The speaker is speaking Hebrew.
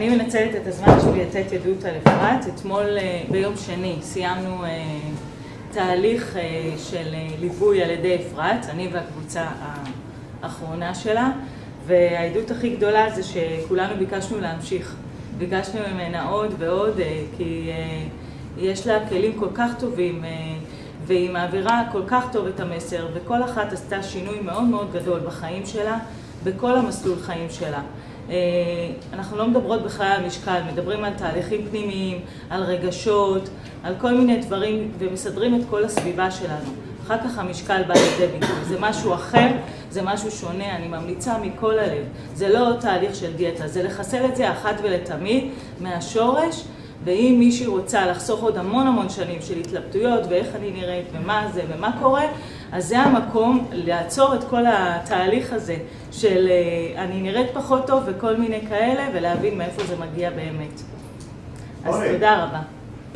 אני מנצלת את הזמן שלי לתת עדות על אפרת. אתמול ביום שני סיימנו תהליך של ליווי על ידי אפרת, אני והקבוצה האחרונה שלה, והעדות הכי גדולה זה שכולנו ביקשנו להמשיך. ביקשנו ממנה עוד ועוד, כי יש לה כלים כל כך טובים, והיא מעבירה כל כך טוב את המסר, וכל אחת עשתה שינוי מאוד מאוד גדול בחיים שלה, בכל המסלול חיים שלה. אנחנו לא מדברות בכלל על משקל, מדברים על תהליכים פנימיים, על רגשות, על כל מיני דברים, ומסדרים את כל הסביבה שלנו. אחר כך המשקל בא לידי ביטוי. זה משהו אחר, זה משהו שונה, אני ממליצה מכל הלב. זה לא תהליך של דיאטה, זה לחסל את זה אחת ולתמיד מהשורש, ואם מישהי רוצה לחסוך עוד המון שנים של התלבטויות ואיך אני נראית ומה זה ומה קורה, אז זה המקום לעצור את כל התהליך הזה של אני נראית פחות טוב וכל מיני כאלה, ולהבין מאיפה זה מגיע באמת. אז תודה רבה.